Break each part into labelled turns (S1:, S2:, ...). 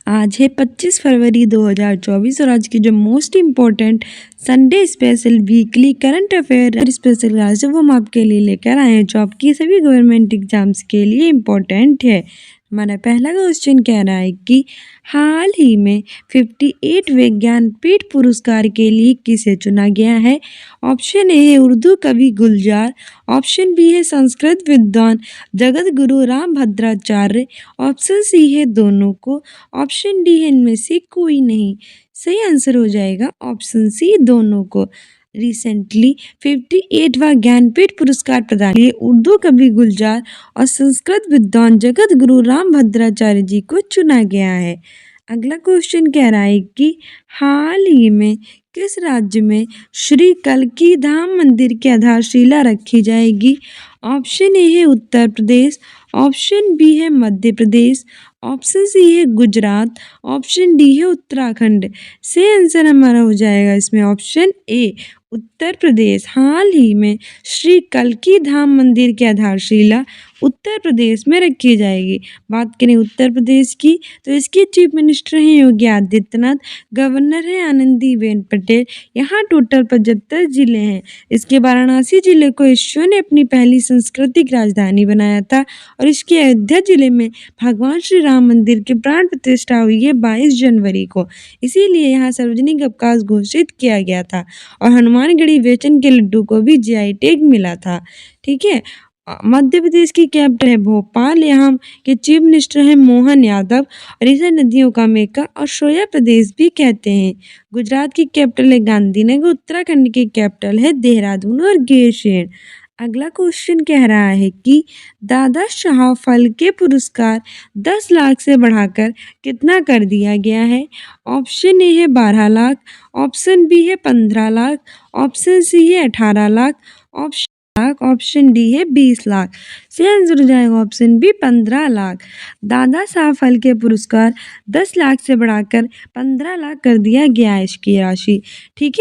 S1: आज है 25 फरवरी 2024 और आज की जो most important Sunday special weekly current affair special class है वो हम आपके लिए लेकर आए हैं जो आपकी सभी गवर्नमेंट एग्जाम्स के लिए इम्पोर्टेंट है। हमारा पहला क्वेश्चन कह रहा है कि हाल ही में 58वें ज्ञानपीठ पुरस्कार के लिए किसे चुना गया है। ऑप्शन ए है उर्दू कवि गुलजार, ऑप्शन बी है संस्कृत विद्वान जगत गुरु रामभद्राचार्य, ऑप्शन सी है दोनों को, ऑप्शन डी है इनमें से कोई नहीं। सही आंसर हो जाएगा ऑप्शन सी दोनों को। रिसेंटली 58वां ज्ञानपीठ पुरस्कार प्रदान किए उर्दू कवि गुलजार और संस्कृत विद्वान जगत गुरु रामभद्राचार्य जी को चुना गया है। अगला क्वेश्चन कह रहा है कि हाल ही में किस राज्य में श्री कल्की धाम मंदिर की आधारशिला रखी जाएगी। ऑप्शन ए है उत्तर प्रदेश, ऑप्शन बी है मध्य प्रदेश, ऑप्शन सी है गुजरात, ऑप्शन डी है उत्तराखंड। सही आंसर हमारा हो जाएगा इसमें ऑप्शन ए उत्तर प्रदेश। हाल ही में श्री कल्की धाम मंदिर की आधारशिला उत्तर प्रदेश में रखी जाएगी। बात करें उत्तर प्रदेश की तो इसके चीफ मिनिस्टर हैं योगी आदित्यनाथ, गवर्नर हैं आनंदीबेन पटेल। यहाँ टोटल 75 जिले हैं। इसके वाराणसी जिले को ईश्वर ने अपनी पहली सांस्कृतिक राजधानी बनाया था और इसके अयोध्या जिले में भगवान श्री राम मंदिर की प्राण प्रतिष्ठा हुई है 22 जनवरी को। इसीलिए यहाँ सार्वजनिक अवकाश घोषित किया गया था और हनुमानगढ़ी बेचन के लड्डू को भी जीआई टैग मिला था। ठीक है। मध्य प्रदेश की कैपिटल है भोपाल, यहाँ के चीफ मिनिस्टर हैं मोहन यादव और इसे नदियों का मेका और सोया प्रदेश भी कहते हैं। गुजरात की कैपिटल है गांधीनगर, उत्तराखंड की कैपिटल है देहरादून और गैरसैंण। अगला क्वेश्चन कह रहा है कि दादा शाह फाल्के पुरस्कार 10 लाख से बढ़ाकर कितना कर दिया गया है। ऑप्शन ए है 12 लाख, ऑप्शन बी है 15 लाख, ऑप्शन सी है 18 लाख, ऑप्शन डी है 20 लाख। सही आंसर हो जाएगा ऑप्शन बी 15 लाख। दादा साहब फाल्के पुरस्कार 10 लाख से बढ़ाकर 15 लाख कर दिया गया है इसकी राशि। ठीक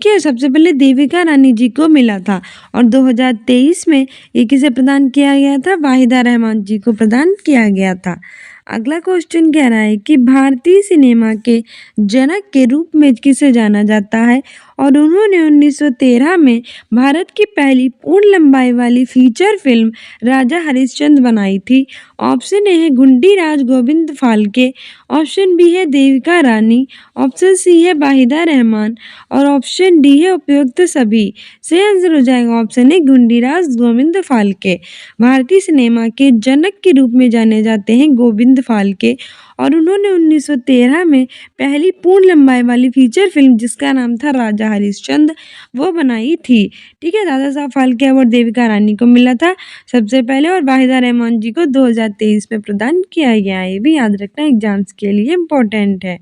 S1: है। सबसे पहले देविका रानी जी को मिला था और 2023 में ये किसे प्रदान किया गया था, वाहिदा रहमान जी को प्रदान किया गया था। अगला क्वेश्चन कह रहा है कि भारतीय सिनेमा के जनक के रूप में किसे जाना जाता है और उन्होंने 1913 में भारत की पहली पूर्ण लंबाई वाली फीचर फिल्म राजा हरिश्चंद्र बनाई थी। ऑप्शन ए है गुंडीराज गोविंद फाल्के, ऑप्शन बी है देविका रानी, ऑप्शन सी है वाहिदा रहमान और ऑप्शन डी है उपयुक्त सभी। सही आंसर हो जाएगा ऑप्शन ए गुंडीराज गोविंद फाल्के। भारतीय सिनेमा के जनक के रूप में जाने जाते हैं गोविंद फाल्के और उन्होंने 1913 में पहली पूर्ण लंबाई वाली फीचर फिल्म जिसका नाम था राजा हरिश्चंद्र वो बनाई थी। ठीक है। दादा साहब फाल्के अवार्ड देविका रानी को मिला था सबसे पहले और वाहिदा रहमान जी को 2023 में प्रदान किया गया है। ये भी याद रखना एग्जाम्स के लिए इम्पोर्टेंट है।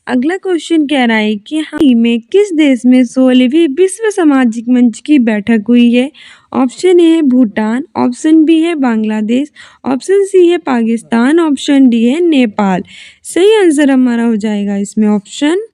S1: अगला क्वेश्चन कह रहा है कि हाल ही में किस देश में 16वीं विश्व सामाजिक मंच की बैठक हुई है। ऑप्शन ए है भूटान, ऑप्शन बी है बांग्लादेश, ऑप्शन सी है पाकिस्तान, ऑप्शन डी है नेपाल। सही आंसर हमारा हो जाएगा इसमें ऑप्शन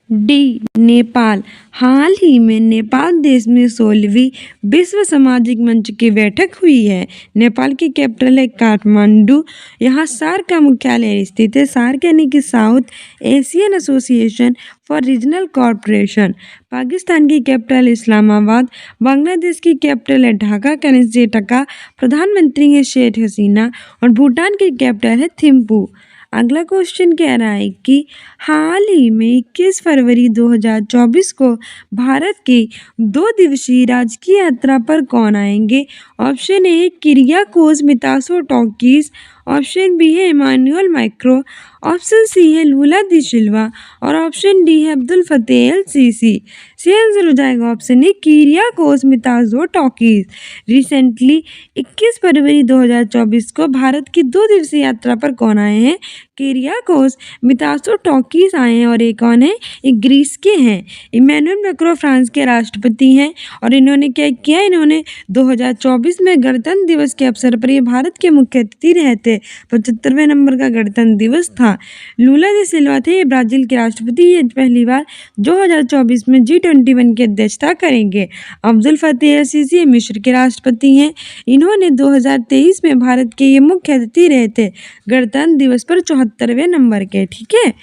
S1: डी नेपाल। हाल ही में नेपाल देश में 16वीं विश्व सामाजिक मंच की बैठक हुई है। नेपाल की कैपिटल है काठमांडू। यहाँ सार्क का मुख्यालय स्थित है। सार्क यानी कि south Asian association for regional corporation. Pakistan की कैपिटल इस्लामाबाद। बांग्लादेश की कैपिटल है ढाका, करेंसी टका। प्रधानमंत्री है शेख हसीना और भूटान की कैपिटल है थिम्पू। अगला क्वेश्चन कह रहा है कि हाल ही में 21 फरवरी 2024 को भारत की 2 दिवसीय राजकीय यात्रा पर कौन आएंगे। Option A Kyriakos Mitsotakis, option B है इमानुएल मैक्रों, ऑप्शन सी है लूला दी सिल्वा और ऑप्शन डी है अब्दुल फतेह अल सीसी। सही आंसर हो जाएगा option A Kyriakos Mitsotakis. Recently 21 फरवरी 2024 को भारत की 2 दिवसीय यात्रा पर कौन आए हैं, किरियाकोस मित्सोटाकिस आए हैं और ये कौन है, ये ग्रीस के हैं। इमानुएल मैक्रों फ्रांस के राष्ट्रपति हैं और इन्होंने क्या किया, इन्होंने 2024 में गणतंत्र दिवस के अवसर पर ये भारत के मुख्य अतिथि रहे थे। 75वें नंबर का गणतंत्र दिवस था। लूला दी सिल्वा थे ये ब्राजील के राष्ट्रपति, ये पहली बार 2024 में G21 की अध्यक्षता करेंगे। अब्दुल फतेह अल सीसी मिस्र के राष्ट्रपति हैं। इन्होंने 2023 में भारत के ये मुख्य अतिथि रहे थे। गणतंत्र दिवस पर 74 69वें नंबर के। ठीक है,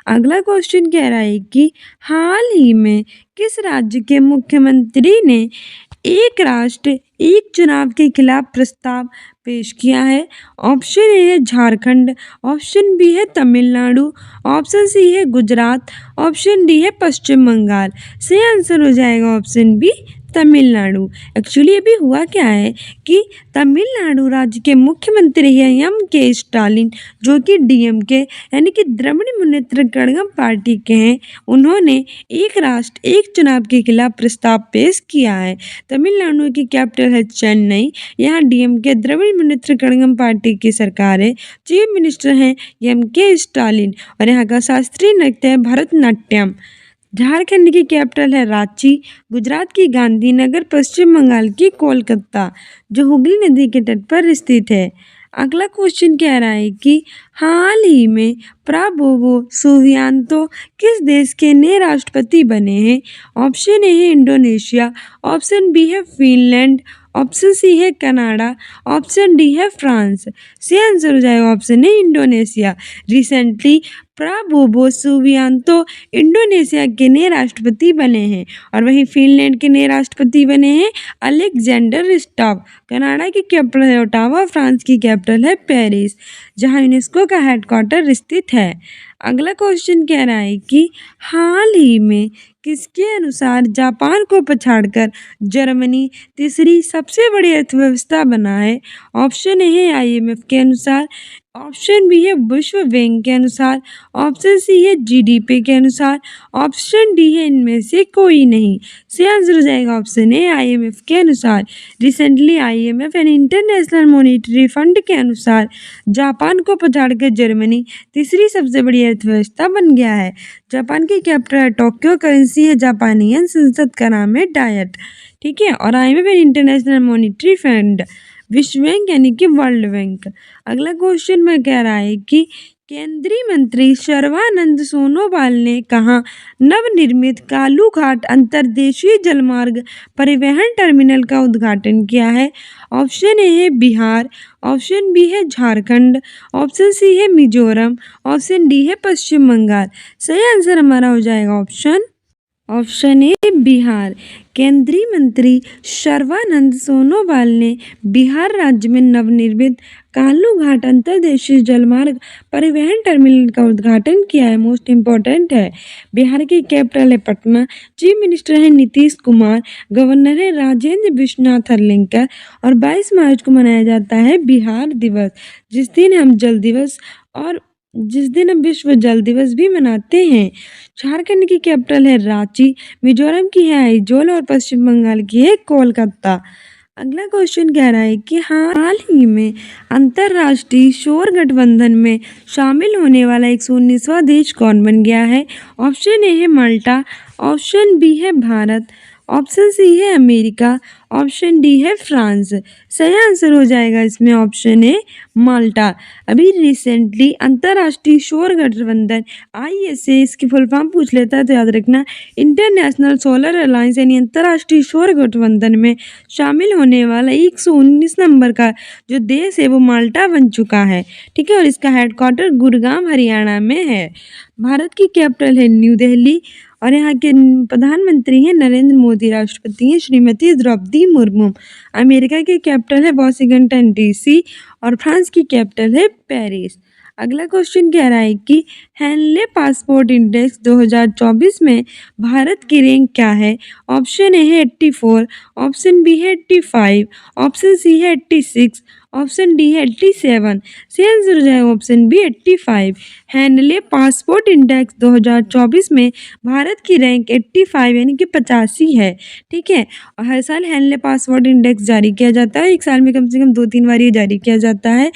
S1: अगला क्वेश्चन कह रहा है कि हाल ही में किस राज्य के मुख्यमंत्री ने एक राष्ट्र एक चुनाव के खिलाफ प्रस्ताव पेश किया है? ऑप्शन ए है झारखंड, ऑप्शन बी है तमिलनाडु, ऑप्शन सी है गुजरात, ऑप्शन डी है पश्चिम बंगाल। सही आंसर हो जाएगा ऑप्शन बी तमिलनाडु। एक्चुअली अभी हुआ क्या है कि तमिलनाडु राज्य के मुख्यमंत्री हैं एम.के. स्टालिन, जो कि डीएमके यानी कि द्रविड़ मुनेत्र कड़गम पार्टी के हैं। उन्होंने एक राष्ट्र एक चुनाव के खिलाफ प्रस्ताव पेश किया है। तमिलनाडु की कैपिटल है चेन्नई। यहाँ डीएमके द्रविड़ मुनेत्र कड़गम पार्टी की सरकार है। चीफ मिनिस्टर हैं एम.के. स्टालिन और यहाँ का शास्त्रीय नृत्य है भरतनाट्यम। झारखंड की कैपिटल है रांची, गुजरात की गांधीनगर, पश्चिम बंगाल की कोलकाता, जो हुगली नदी के तट पर स्थित है। अगला क्वेश्चन कह रहा है कि हाल ही में प्राबोवो सुबियांतो किस देश के नए राष्ट्रपति बने हैं? ऑप्शन ए है इंडोनेशिया, ऑप्शन बी है फिनलैंड, ऑप्शन सी है कनाडा, ऑप्शन डी है फ्रांस। सही आंसर हो जाएगा ऑप्शन ए Indonesia. Recently Prabowo Subianto Indonesia के नए राष्ट्रपति बने हैं और वहीं फिनलैंड के नए राष्ट्रपति बने हैं अलेक्जेंडर स्टॉप। कनाडा की कैपिटल है ओटावा, फ्रांस की कैपिटल है पेरिस, जहां यूनेस्को का हेडक्वार्टर स्थित है। अगला क्वेश्चन कह रहा है कि हाल ही में किसके अनुसार जापान को पछाड़कर जर्मनी तीसरी सबसे बड़ी अर्थव्यवस्था बना है? ऑप्शन ए है आईएमएफ के अनुसार, ऑप्शन बी है विश्व बैंक के अनुसार, ऑप्शन सी है जीडीपी के अनुसार, ऑप्शन डी है इनमें से कोई नहीं। सही आंसर हो जाएगा ऑप्शन ए आईएमएफ के अनुसार। रिसेंटली आईएमएफ यानी इंटरनेशनल मॉनेटरी फंड के अनुसार जापान को पछाड़कर जर्मनी तीसरी सबसे बड़ी अर्थव्यवस्था बन गया है। जापान की कैपिटल है टोक्यो, करेंसी है जापानी येन, संसद का नाम है डायट। ठीक है, और आईएमएफ यानी इंटरनेशनल मॉनेटरी फंड, विश्व बैंक यानी कि वर्ल्ड बैंक। अगला क्वेश्चन में कह रहा है कि केंद्रीय मंत्री सर्बानंद सोनोवाल ने कहा नवनिर्मित कालू घाट अंतर्देशीय जलमार्ग परिवहन टर्मिनल का उद्घाटन किया है? ऑप्शन ए है बिहार, ऑप्शन बी है झारखंड, ऑप्शन सी है मिजोरम, ऑप्शन डी है पश्चिम बंगाल। सही आंसर हमारा हो जाएगा ऑप्शन ए बिहार। केंद्रीय मंत्री सर्बानंद सोनोवाल ने बिहार राज्य में नवनिर्मित कालू घाट अंतर्देशीय जलमार्ग परिवहन टर्मिनल का उद्घाटन किया है। मोस्ट इम्पोर्टेंट है। बिहार की कैपिटल है पटना, चीफ मिनिस्टर है नीतीश कुमार, गवर्नर है राजेंद्र विश्वनाथ हर्लिंकर और 22 मार्च को मनाया जाता है बिहार दिवस, जिस दिन हम विश्व जल दिवस भी मनाते हैं। झारखंड की कैपिटल है रांची, मिजोरम की है आइजोल और पश्चिम बंगाल की है कोलकाता। अगला क्वेश्चन कह रहा है कि हाल ही में अंतर्राष्ट्रीय सौर गठबंधन में शामिल होने वाला 119वां देश कौन बन गया है? ऑप्शन ए है माल्टा, ऑप्शन बी है भारत, ऑप्शन सी है अमेरिका, ऑप्शन डी है फ्रांस। सही आंसर हो जाएगा इसमें ऑप्शन ए माल्टा। अभी रिसेंटली अंतर्राष्ट्रीय सौर गठबंधन ISA, इसकी फुल फॉर्म पूछ लेता है तो याद रखना, इंटरनेशनल सोलर अलायंस यानी अंतर्राष्ट्रीय सौर गठबंधन में शामिल होने वाला 119 नंबर का जो देश है वो माल्टा बन चुका है। ठीक है, और इसका हेडक्वार्टर गुड़गांव हरियाणा में है। भारत की कैपिटल है न्यू दिल्ली और यहाँ के प्रधानमंत्री हैं नरेंद्र मोदी, राष्ट्रपति हैं श्रीमती द्रौपदी मुर्मू। अमेरिका की कैपिटल है वॉशिंगटन DC और फ्रांस की कैपिटल है पेरिस। अगला क्वेश्चन कह रहा है कि हेनले पासपोर्ट इंडेक्स 2024 में भारत की रैंक क्या है? ऑप्शन ए है 84, ऑप्शन बी है 85, ऑप्शन सी है 86, ऑप्शन डी है 87। सही आंसर हो जाएगा option B 85। Henley passport index 2024 में भारत की रैंक 85 यानी कि 85 है। ठीक है, और हर साल हेनले पासपोर्ट इंडेक्स जारी किया जाता है। एक साल में कम से कम 2-3 बार ये जारी किया जाता है।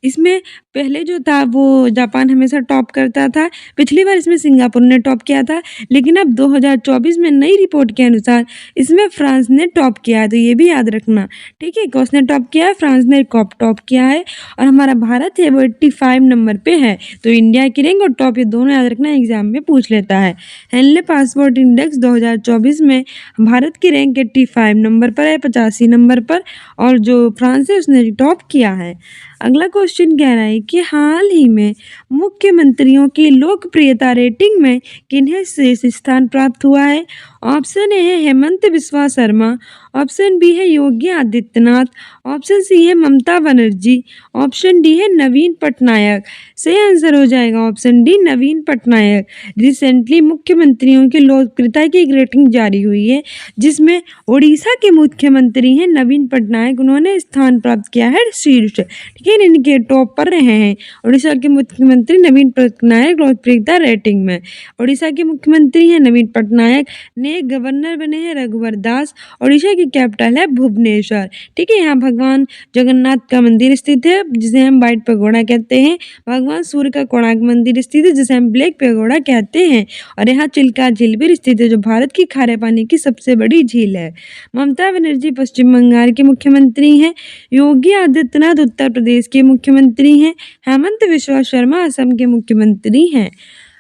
S1: इसमें पहले जो था वो जापान हमेशा टॉप करता था, पिछली बार इसमें सिंगापुर ने टॉप किया था, लेकिन अब 2024 में नई रिपोर्ट के अनुसार इसमें फ्रांस ने टॉप किया है, तो ये भी याद रखना। ठीक है, कौन ने टॉप किया है? फ्रांस ने टॉप किया है और हमारा भारत है वो 85 नंबर पे है। तो इंडिया की रैंक और टॉप ये दोनों याद रखना, एग्जाम में पूछ लेता है। हेनले पासपोर्ट इंडेक्स 2024 में भारत की रैंक 85 नंबर पर है, 85 नंबर पर, और जो फ्रांस है उसने टॉप किया है। अगला क्वेश्चन कह रहा है कि हाल ही में मुख्यमंत्रियों की लोकप्रियता रेटिंग में किन्हें शीर्ष स्थान प्राप्त हुआ है। ऑप्शन ए है हेमंत बिस्वा शर्मा, ऑप्शन बी है योगी आदित्यनाथ, ऑप्शन सी है ममता बनर्जी, ऑप्शन डी है नवीन पटनायक। सही आंसर हो जाएगा ऑप्शन डी नवीन पटनायक। रिसेंटली मुख्यमंत्रियों की लोकप्रियता की एक रेटिंग जारी हुई है जिसमें उड़ीसा के मुख्यमंत्री हैं नवीन पटनायक, उन्होंने स्थान प्राप्त किया है शीर्ष। ठीक है, इनके टॉप पर रहे हैं उड़ीसा के मुख्यमंत्री नवीन पटनायक लोकप्रियता रेटिंग में। उड़ीसा के मुख्यमंत्री हैं नवीन पटनायक, नए गवर्नर बने हैं रघुवर दास, उड़ीसा की कैपिटल है भुवनेश्वर। ठीक है, यहाँ भगवान जगन्नाथ का मंदिर स्थित है जिसे हम व्हाइट पैगोडा कहते हैं। भगवान सूर्य का कोणार्क मंदिर स्थित है जिसे हम ब्लैक पैगोडा कहते हैं। और यहाँ चिल्का झील भी स्थित है जो भारत की खारे पानी की सबसे बड़ी झील है। ममता बनर्जी पश्चिम बंगाल के मुख्यमंत्री हैं। योगी आदित्यनाथ उत्तर प्रदेश के मुख्यमंत्री हैं। हेमंत बिस्वा शर्मा असम के मुख्यमंत्री हैं।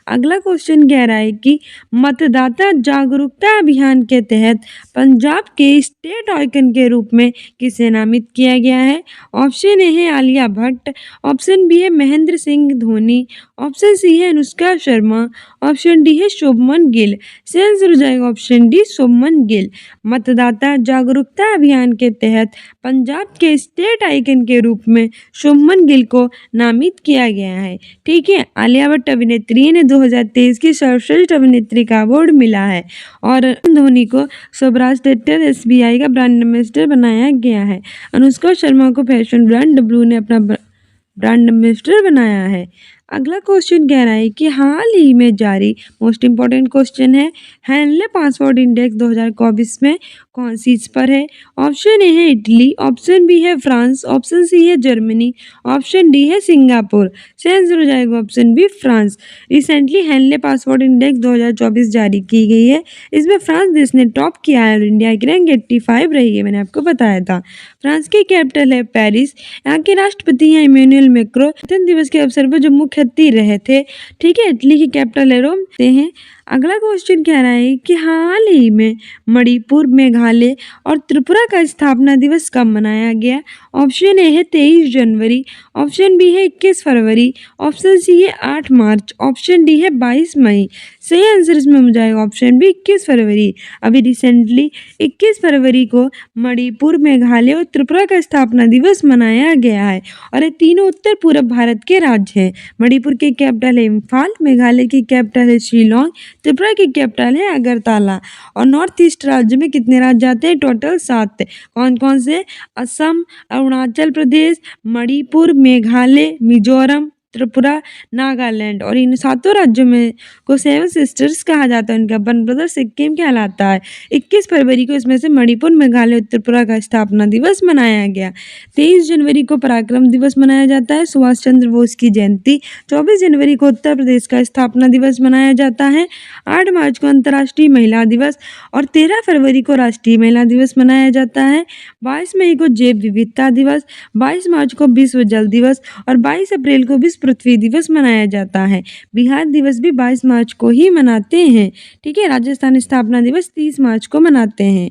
S1: अगला क्वेश्चन कह रहा है कि मतदाता जागरूकता अभियान के तहत पंजाब के स्टेट आइकन के रूप में किसे नामित किया गया है। ऑप्शन ए है आलिया भट्ट, ऑप्शन बी है महेंद्र सिंह धोनी, ऑप्शन सी है अनुष्का शर्मा, ऑप्शन डी है शुभमन गिल। सही आंसर हो जाएगा ऑप्शन डी शुभमन गिल। मतदाता जागरूकता अभियान के तहत पंजाब के स्टेट आइकन के रूप में शुभमन गिल को नामित किया गया है। ठीक है, आलिया भट्ट अभिनेत्री ने 2023 की सर्वश्रेष्ठ अभिनेत्री का अवार्ड मिला है। और धोनी को स्वराज ट्रैक्टर SBI का ब्रांड एम्बेसडर बनाया गया है। अनुष्का शर्मा को फैशन ब्रांड W ने अपना ब्रांड एम्बेसडर बनाया है। अगला क्वेश्चन कह रहा है कि हाल ही में जारी मोस्ट इंपॉर्टेंट क्वेश्चन है हैंडले पासवर्ड इंडेक्स 2024 में कौन सी पर है। ऑप्शन ए है इटली, ऑप्शन बी है फ्रांस, ऑप्शन सी है जर्मनी, ऑप्शन डी है सिंगापुर। सही आंसर हो जाएगा option B France. Recently Henley password index 2024 जारी की गई है। इसमें फ्रांस देश ने टॉप किया है और इंडिया की रैंक 85 रही है, मैंने आपको बताया था। फ्रांस की कैपिटल है पेरिस। यहाँ के राष्ट्रपति हैं इमैनुअल मैक्रों। गणतंत्र दिवस के अवसर पर जो मुख्य अतिथि रहे थे। ठीक है, इटली की कैपिटल है रोम हैं। अगला क्वेश्चन कह रहा है कि हाल ही में मणिपुर, मेघालय और त्रिपुरा का स्थापना दिवस कब मनाया गया। ऑप्शन ए है 23 जनवरी, ऑप्शन बी है 21 फरवरी, ऑप्शन सी है 8 मार्च, ऑप्शन डी है 22 मई। सही आंसर इसमें हो जाएगा ऑप्शन बी 21 फरवरी। अभी रिसेंटली 21 फरवरी को मणिपुर, मेघालय और त्रिपुरा का स्थापना दिवस मनाया गया है और ये तीनों उत्तर पूर्व भारत के राज्य हैं। मणिपुर की कैपिटल है इम्फाल, मेघालय की कैपिटल है शिलोंग, त्रिपुरा की कैपिटल है अगरतला। और नॉर्थ ईस्ट राज्य में कितने राज्य आते हैं, टोटल 7। कौन कौन से, असम, अरुणाचल प्रदेश, मणिपुर, मेघालय, मिजोरम, त्रिपुरा, नागालैंड। और इन 7 राज्यों में को 7 सिस्टर्स कहा जाता है, उनका वन ब्रदर सिक्किम कहलाता है। 21 फरवरी को इसमें से मणिपुर, मेघालय और त्रिपुरा का स्थापना दिवस मनाया गया। 23 जनवरी को पराक्रम दिवस मनाया जाता है, सुभाष चंद्र बोस की जयंती। 24 जनवरी को उत्तर प्रदेश का स्थापना दिवस मनाया जाता है। 8 मार्च को अंतर्राष्ट्रीय महिला दिवस और 13 फरवरी को राष्ट्रीय महिला दिवस मनाया जाता है। 22 मई को जैव विविधता दिवस, 22 मार्च को विश्व जल दिवस और 22 अप्रैल को विश्व पृथ्वी दिवस मनाया जाता है। बिहार दिवस भी 22 मार्च को ही मनाते हैं। ठीक है, राजस्थान स्थापना दिवस 30 मार्च को मनाते हैं।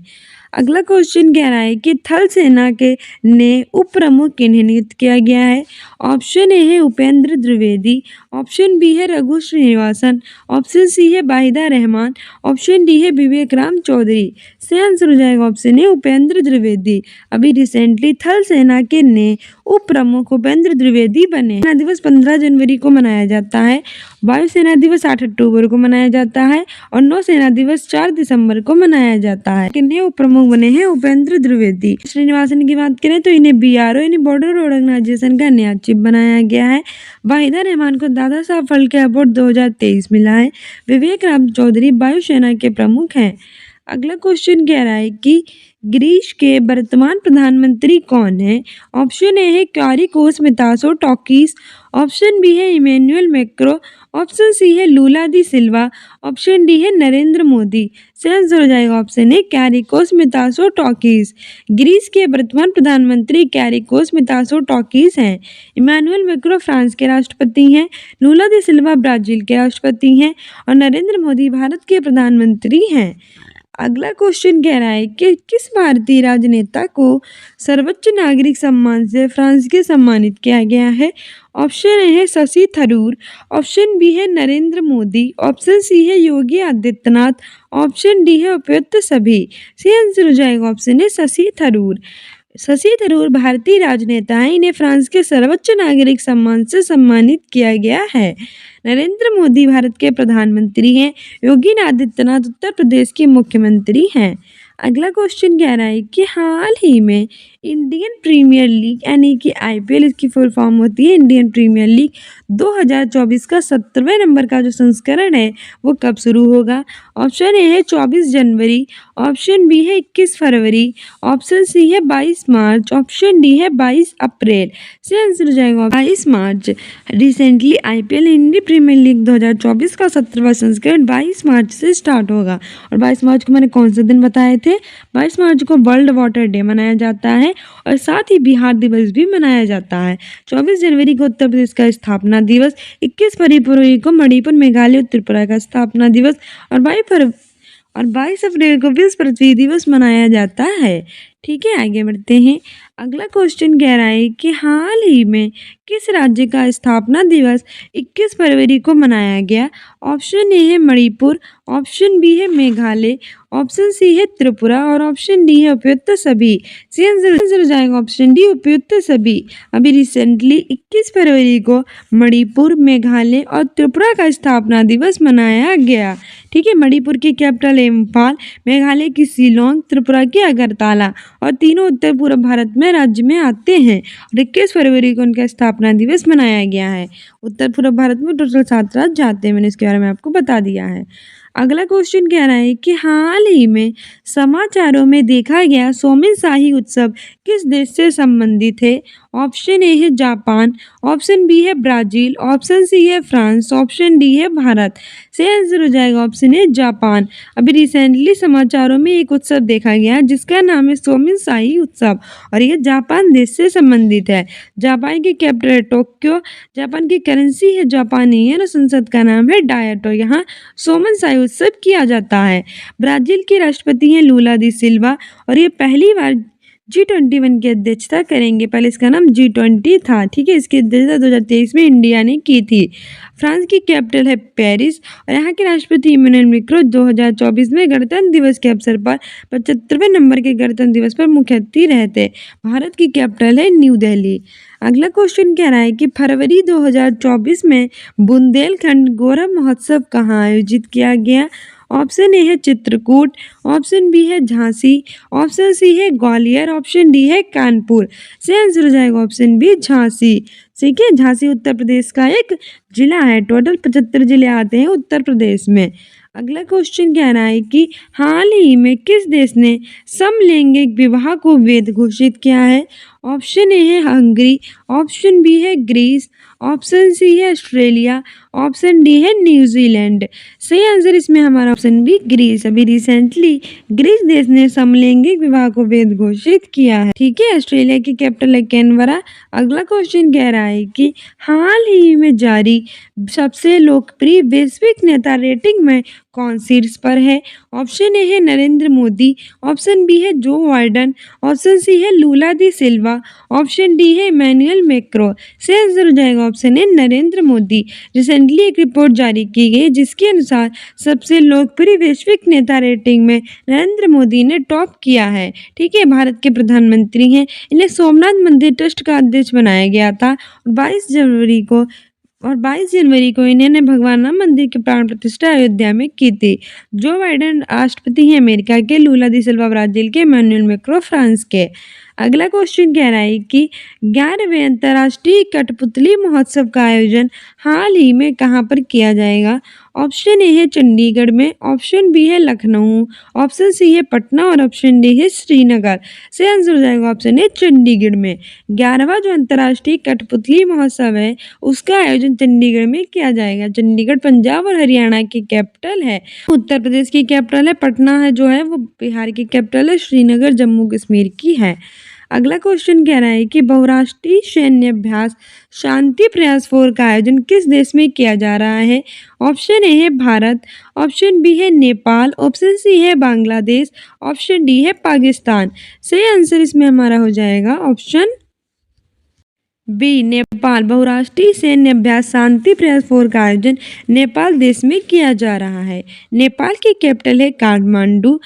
S1: अगला क्वेश्चन कह रहा है कि थल सेना के ने उप प्रमुख किन्हें नियुक्त किया गया है। ऑप्शन ए है उपेंद्र द्विवेदी, ऑप्शन बी है रघु श्रीनिवासन, ऑप्शन सी है वाहिदा रहमान, ऑप्शन डी है विवेक राम चौधरी। सही आंसर हो जाएगा ऑप्शन ए उपेंद्र द्विवेदी। अभी रिसेंटली थल सेना के ने उप प्रमुख उपेंद्र द्विवेदी बने। सेना दिवस 15 जनवरी को मनाया जाता है। वायुसेना दिवस 8 अक्टूबर को मनाया जाता है और नौसेना दिवस 4 दिसंबर को मनाया जाता है। किन्हें उप प्रमुख बने हैं, उपेंद्र द्विवेदी। श्रीनिवासन की बात करें तो इन्हें BRO यानी बॉर्डर ऑर्गेनाइजेशन का नया चीफ बनाया गया है। वाहिदा रहमान को दादा साहब फाल्के अवार्ड 2023 मिला है। विवेक राम चौधरी वायुसेना के प्रमुख हैं। अगला क्वेश्चन कह रहा है कि ग्रीस के वर्तमान प्रधानमंत्री कौन है। ऑप्शन ए है क्यारिकोस मित्सोटाकिस, ऑप्शन बी है इमैनुअल मैक्रों, ऑप्शन सी है लूला दी सिल्वा, ऑप्शन डी है नरेंद्र मोदी। सही आंसर हो जाएगा ऑप्शन ए क्यारिकोस मित्सोटाकिस। ग्रीस के वर्तमान प्रधानमंत्री क्यारिकोस मित्सोटाकिस हैं। इमैनुअल मैक्रों फ्रांस के राष्ट्रपति हैं, लूला दी सिल्वा ब्राजील के राष्ट्रपति हैं और नरेंद्र मोदी भारत के प्रधानमंत्री हैं। अगला क्वेश्चन कह रहा है कि किस भारतीय राजनेता को सर्वोच्च नागरिक सम्मान से फ्रांस के सम्मानित किया गया है? ऑप्शन ए है शशि थरूर, ऑप्शन बी है नरेंद्र मोदी, ऑप्शन सी है योगी आदित्यनाथ, ऑप्शन डी है उपयुक्त सभी। सही आंसर हो जाएगा ऑप्शन ए शशि थरूर। शशि थरूर भारतीय राजनेता हैं, इन्हें फ्रांस के सर्वोच्च नागरिक सम्मान से सम्मानित किया गया है। नरेंद्र मोदी भारत के प्रधानमंत्री हैं। योगी आदित्यनाथ उत्तर प्रदेश के मुख्यमंत्री हैं। अगला क्वेश्चन कह रहा है कि हाल ही में इंडियन प्रीमियर लीग यानी कि आईपीएल इसकी फुल फॉर्म होती है, इंडियन प्रीमियर लीग 2024 का 17वें नंबर का जो संस्करण है वो कब शुरू होगा? ऑप्शन ए है 24 जनवरी, ऑप्शन बी है 21 फरवरी, ऑप्शन सी है 22 मार्च, ऑप्शन डी है 22 अप्रैल। से आंसर हो जाएगा 22 March. Recently IPL Indian Premier League 2024 का 17वां संस्करण 22 मार्च से स्टार्ट होगा। और 22 मार्च को मैंने कौन से दिन बताए थे? 22 मार्च को वर्ल्ड वाटर डे मनाया जाता है और साथ ही बिहार दिवस भी मनाया जाता है। 24 जनवरी को उत्तर प्रदेश का स्थापना दिवस, 21 फरवरी को मणिपुर, मेघालय और त्रिपुरा का स्थापना दिवस और 22 अप्रैल को विश्व पृथ्वी दिवस मनाया जाता है। ठीक है, आगे बढ़ते हैं। अगला क्वेश्चन कह रहा है कि हाल ही में किस राज्य का स्थापना दिवस 21 फरवरी को मनाया गया? ऑप्शन ए है मणिपुर, ऑप्शन बी है मेघालय, ऑप्शन सी है त्रिपुरा और ऑप्शन डी है उपयुक्त सभी। सी आंसर हो जाएगा ऑप्शन डी उपयुक्त सभी। अभी रिसेंटली 21 फरवरी को मणिपुर, मेघालय और त्रिपुरा का स्थापना दिवस मनाया गया। ठीक है, मणिपुर की कैपिटल है इम्फाल, मेघालय की शिलोंग, त्रिपुरा की अगरतला और तीनों उत्तर पूर्व भारत में राज्य में आते हैं। और 21 फरवरी को उनका स्थापना दिवस मनाया गया है। उत्तर पूर्व भारत में टोटल 7 राज्य जाते हैं, मैंने इसके बारे में आपको बता दिया है। अगला क्वेश्चन कह रहा है कि हाल ही में समाचारों में देखा गया सोमिन शाही उत्सव किस देश से संबंधित है? ऑप्शन ए है जापान, ऑप्शन बी है ब्राजील, ऑप्शन सी है फ्रांस, ऑप्शन डी है भारत। सही आंसर हो जाएगा ऑप्शन ए जापान। अभी रिसेंटली समाचारों में एक उत्सव देखा गया जिसका नाम है सोमिन शाही उत्सव और यह जापान देश से संबंधित है। जापान की कैपिटल है टोक्यो, जापान की करेंसी है जापानी येन और संसद का नाम है डायटो। यहाँ सोमिन शाही उत्सव किया जाता है। ब्राजील के राष्ट्रपति हैं लूला दी सिल्वा और ये पहली बार G21 की अध्यक्षता करेंगे। पहले इसका नाम G20 था। ठीक है, इसकी अध्यक्षता 2023 में इंडिया ने की थी। फ्रांस की कैपिटल है पेरिस और यहाँ के राष्ट्रपति इमैनुअल मैक्रों 2024 में गणतंत्र दिवस के अवसर पर 75वें नंबर के गणतंत्र दिवस पर मुख्य अतिथि रहते। भारत की कैपिटल है न्यू दिल्ली। अगला क्वेश्चन कह रहा है कि फरवरी 2024 में बुंदेलखंड गौरव महोत्सव कहाँ आयोजित किया गया? ऑप्शन ए है चित्रकूट, ऑप्शन बी है झांसी, ऑप्शन सी है ग्वालियर, ऑप्शन डी है कानपुर। सही आंसर हो जाएगा ऑप्शन बी झांसी। ठीक है, झांसी उत्तर प्रदेश का एक जिला है। टोटल 75 जिले आते हैं उत्तर प्रदेश में। अगला क्वेश्चन कह रहा है कि हाल ही में किस देश ने समलैंगिक विवाह को वैध घोषित किया है? ऑप्शन ए है हंगरी, ऑप्शन बी है ग्रीस, ऑप्शन सी है ऑस्ट्रेलिया, ऑप्शन डी है न्यूजीलैंड। सही आंसर इसमें हमारा ऑप्शन बी ग्रीस। अभी रिसेंटली ग्रीस देश ने समलैंगिक विवाह को वैध घोषित किया है। ठीक है, ऑस्ट्रेलिया की कैपिटल है कैनबरा। अगला क्वेश्चन कह रहा है कि हाल ही में जारी सबसे लोकप्रिय वैश्विक नेता रेटिंग में कौन शीर्ष पर है? ऑप्शन ए है नरेंद्र मोदी, ऑप्शन बी है जो बाइडेन, ऑप्शन सी है लूला दी सिल्वा, ऑप्शन डी है इमैनुअल मैक्रों। सही आंसर हो जाएगा ऑप्शन ए नरेंद्र मोदी। रिसेंटली एक रिपोर्ट जारी की गई जिसके अनुसार सबसे लोकप्रिय वैश्विक नेता रेटिंग में नरेंद्र मोदी ने टॉप किया है। ठीक है, भारत के प्रधानमंत्री हैं। इन्हें सोमनाथ मंदिर ट्रस्ट का अध्यक्ष बनाया गया था और 22 जनवरी को इन्होंने भगवान राम मंदिर की प्राण प्रतिष्ठा अयोध्या में की थी। जो बाइडेन राष्ट्रपति हैं अमेरिका के, लूला दी सिल्वा ब्राजील के, इमैनुअल मैक्रों फ्रांस के। अगला क्वेश्चन कह रहा है कि 11वें अंतर्राष्ट्रीय कठपुतली महोत्सव का आयोजन हाल ही में कहाँ पर किया जाएगा? ऑप्शन ए है चंडीगढ़ में, ऑप्शन बी है लखनऊ, ऑप्शन सी है पटना और ऑप्शन डी है श्रीनगर। सही आंसर हो जाएगा ऑप्शन ए चंडीगढ़ में। 11वां जो अंतर्राष्ट्रीय कठपुतली महोत्सव है उसका आयोजन चंडीगढ़ में किया जाएगा। चंडीगढ़ पंजाब और हरियाणा की कैपिटल है। उत्तर प्रदेश की कैपिटल है पटना है, जो है वो बिहार की कैपिटल है, श्रीनगर जम्मू कश्मीर की है। अगला क्वेश्चन कह रहा है कि बहुराष्ट्रीय सैन्य अभ्यास शांति प्रयास 4 का आयोजन किस देश में किया जा रहा है? ऑप्शन ए है भारत, ऑप्शन बी है नेपाल, ऑप्शन सी है बांग्लादेश, ऑप्शन डी है पाकिस्तान। सही आंसर इसमें हमारा हो जाएगा ऑप्शन बी नेपाल। बहुराष्ट्रीय सैन्य अभ्यास शांति प्रयास 4 का आयोजन नेपाल देश में किया जा रहा है। नेपाल की कैपिटल है काठमांडू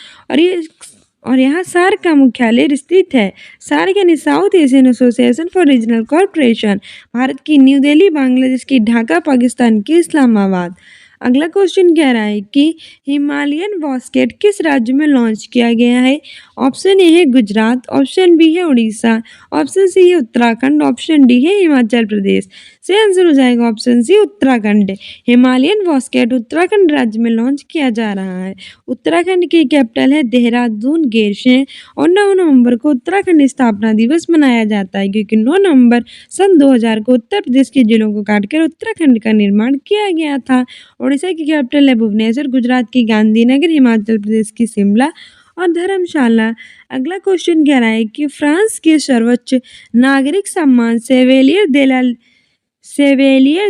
S1: और यहाँ सार्क का मुख्यालय स्थित है। सार्क यानी south Asian association for regional corporation. Bharat की न्यू दिल्ली, बांग्लादेश की ढाका, पाकिस्तान की इस्लामाबाद। अगला क्वेश्चन कह रहा है कि हिमालयन बास्केट किस राज्य में लॉन्च किया गया है? ऑप्शन ए है गुजरात, ऑप्शन बी है उड़ीसा, ऑप्शन सी है उत्तराखंड, ऑप्शन डी है हिमाचल प्रदेश। सही आंसर हो जाएगा option C Uttarakhand. Himalayan basket Uttarakhand राज्य में लॉन्च किया जा रहा है। उत्तराखंड की कैपिटल है देहरादून गैरसैंण और 9 नवंबर को उत्तराखंड स्थापना दिवस मनाया जाता है, क्योंकि 9 नवंबर सन 2000 को उत्तर प्रदेश के जिलों को काटकर उत्तराखंड का निर्माण किया गया था। उड़ीसा की कैपिटल है भुवनेश्वर, गुजरात की गांधीनगर, हिमाचल प्रदेश की शिमला और धर्मशाला। अगला क्वेश्चन कह रहा है कि फ्रांस के सर्वोच्च नागरिक सम्मान सेवेलियर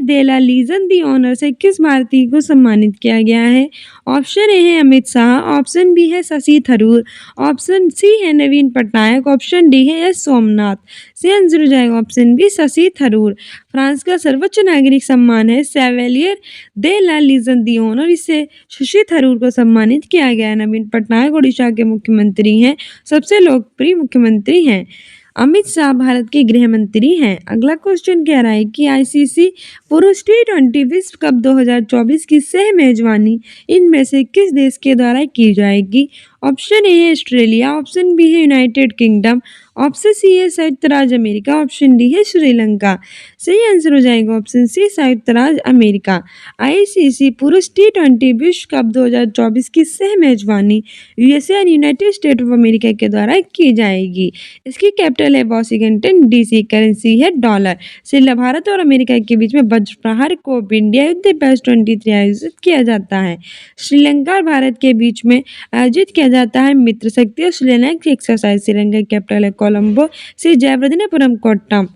S1: दे ला लीजन दी ऑनर से किस भारतीय को सम्मानित किया गया है? ऑप्शन ए है अमित शाह, ऑप्शन बी है शशि थरूर, ऑप्शन सी है नवीन पटनायक, ऑप्शन डी है एस सोमनाथ। सही आंसर हो जाएगा option B Shashi Tharoor. France का सर्वोच्च नागरिक सम्मान है सेवेलियर दे ला लीजन दी ऑनर। इससे शशि थरूर को सम्मानित किया गया है। नवीन पटनायक उड़ीसा के मुख्यमंत्री हैं, सबसे लोकप्रिय मुख्यमंत्री हैं। अमित शाह भारत के गृह मंत्री हैं। अगला क्वेश्चन कह रहा है कि आईसीसी पुरुष T20 विश्व कप 2024 की सह मेजबानी इनमें से किस देश के द्वारा की जाएगी? ऑप्शन ए है ऑस्ट्रेलिया, ऑप्शन बी है यूनाइटेड किंगडम, ऑप्शन सी है संयुक्त राज्य अमेरिका, ऑप्शन डी है श्रीलंका। सही आंसर हो जाएगा ऑप्शन सी संयुक्त राज्य अमेरिका। आईसीसी पुरुष T20 विश्व कप 2024 की सह मेजबानी यूएसए और यूनाइटेड स्टेट ऑफ अमेरिका के द्वारा की जाएगी। इसकी कैपिटल है वॉशिंगटन डीसी, करेंसी है डॉलर। श्रीलंका, भारत और अमेरिका के बीच में वज्र प्रहार कोप इंडिया युद्ध बेस्ट 23 आयोजित किया जाता है। श्रीलंका और भारत के बीच में आयोजित किया जाता है मित्र शक्ति और श्रीलंका एक्सरसाइज। श्रीलंका की कैपिटल है कोलंबो, श्री जयवर्धनेपुरम कोट्टम।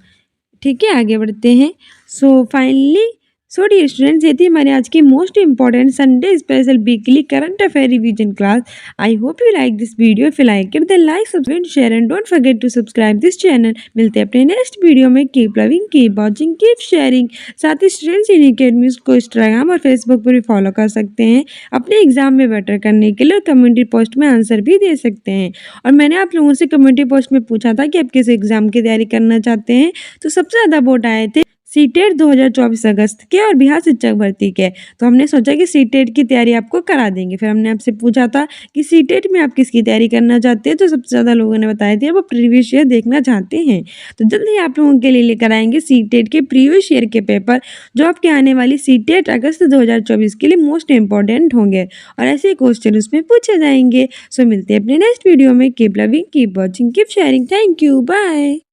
S1: ठीक है, आगे बढ़ते हैं। सो डियर स्टूडेंट्स, ये थी हमारे आज की most important Sunday special weekly current affair revision class. I hope you like this video. If you like it then like, subscribe, share and don't forget to subscribe this channel. मिलते हैं अपने next video में। Keep loving, keep watching, keep sharing. साथ ही students in academy को Instagram और Facebook पर भी फॉलो कर सकते हैं अपने एग्जाम में बेटर करने के लिए। कम्युनिटी पोस्ट में आंसर भी दे सकते हैं। और मैंने आप लोगों से कम्युनिटी पोस्ट में पूछा था कि आप किस एग्जाम की तैयारी करना चाहते हैं, तो सबसे ज़्यादा वोट आए थे सीटेट 2024 अगस्त के और बिहार शिक्षक भर्ती के। तो हमने सोचा कि सीटेट की तैयारी आपको करा देंगे। फिर हमने आपसे पूछा था कि सीटेट में आप किसकी तैयारी करना चाहते हैं, तो सबसे ज़्यादा लोगों ने बताया थे वो प्रीवियस ईयर देखना चाहते हैं। तो जल्दी आप लोगों के लिए लेकर आएंगे सीटेट के प्रीवियस ईयर के पेपर, जो आपके आने वाली सीटेट अगस्त 2024 के लिए मोस्ट इंपॉर्टेंट होंगे और ऐसे क्वेश्चन उसमें पूछे जाएंगे। सो मिलते हैं अपने नेक्स्ट वीडियो में। Keep loving, keep watching, keep sharing. Thank you, bye.